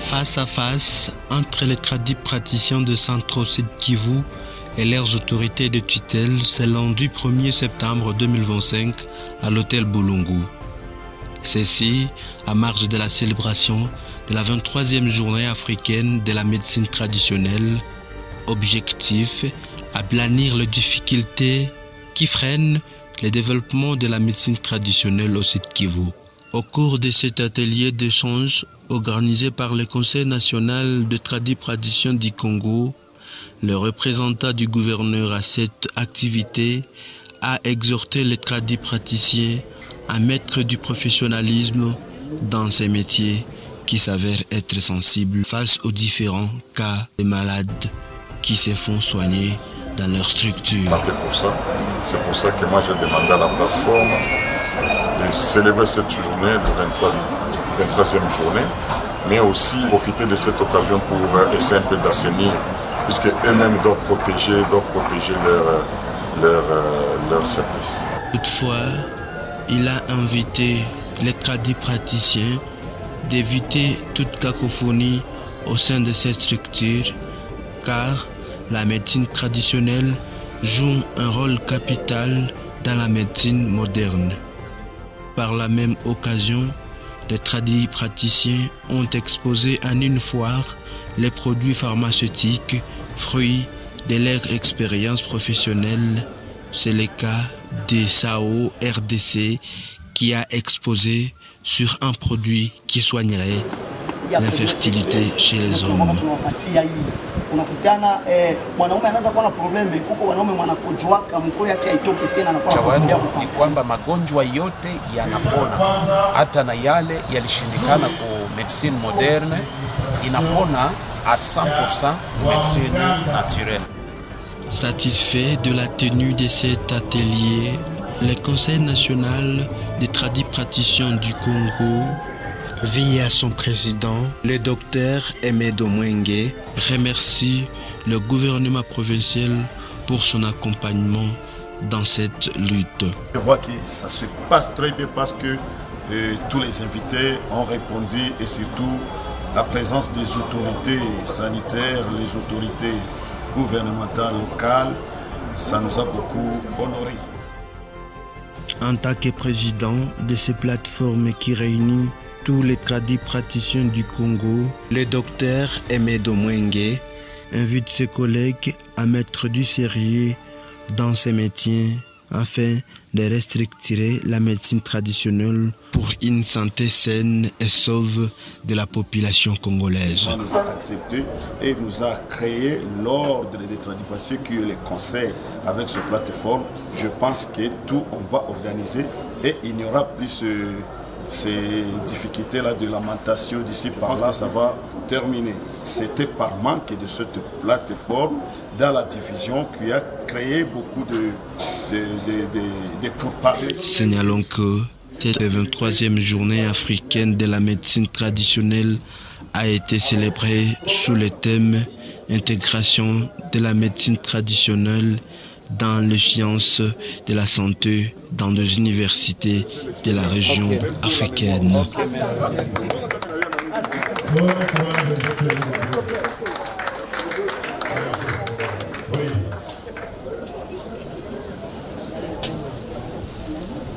Face à face entre les praticiens de Centre-Sud Kivu et leurs autorités de tutelle, c'est lundi 1er septembre 2025 à l'hôtel Boulungu. Ceci à marge de la célébration de la 23e journée africaine de la médecine traditionnelle. Objectif, aplanir les difficultés qui freinent le développement de la médecine traditionnelle au Sud Kivu. Au cours de cet atelier d'échange organisé par le Conseil national de tradition du Congo, le représentant du gouverneur à cette activité a exhorté les praticiens à mettre du professionnalisme dans ces métiers qui s'avèrent être sensibles face aux différents cas de malades qui se font soigner dans leur structure. C'est pour ça que moi j'ai demandé à la plateforme de célébrer cette journée, la 23e journée, mais aussi profiter de cette occasion pour essayer un peu d'assainir, puisque eux-mêmes doivent protéger leur service. Toutefois, il a invité les praticiens d'éviter toute cacophonie au sein de cette structure, car la médecine traditionnelle joue un rôle capital dans la médecine moderne. Par la même occasion, les praticiens ont exposé en une foire les produits pharmaceutiques, fruits de leur expérience professionnelle. C'est le cas de SAO RDC qui a exposé sur un produit qui soignerait l'infertilité chez les hommes. Chawangu ni kwamba magonjwa yote yanapona, hata na yale yalishindikana ku medicine moderne inapona à 100% médecine naturelle. Satisfait de la tenue de cet atelier, le Conseil national des praticiens du Congo, via son président, le docteur Aimé Domwenge, remercie le gouvernement provincial pour son accompagnement dans cette lutte. Je vois que ça se passe très bien parce que tous les invités ont répondu et surtout la présence des autorités sanitaires, les autorités gouvernementales locales, ça nous a beaucoup honorés. En tant que président de ces plateformes qui réunit tous les praticiens du Congo, le docteur Aimé Domwenge invite ses collègues à mettre du sérieux dans ces métiers afin de restructurer la médecine traditionnelle pour une santé saine et sauve de la population congolaise. Il nous a accepté et nous a créé l'ordre des tradipraticiens qui est le conseil avec cette plateforme. Je pense que tout on va organiser et il n'y aura plus ces difficultés-là de lamentation d'ici par là, ça va terminer. C'était par manque de cette plateforme dans la division qui a créé beaucoup de pourparlers. Signalons que cette 23e journée africaine de la médecine traditionnelle a été célébrée sous le thème « Intégration de la médecine traditionnelle dans les sciences de la santé dans les universités de la région africaine ».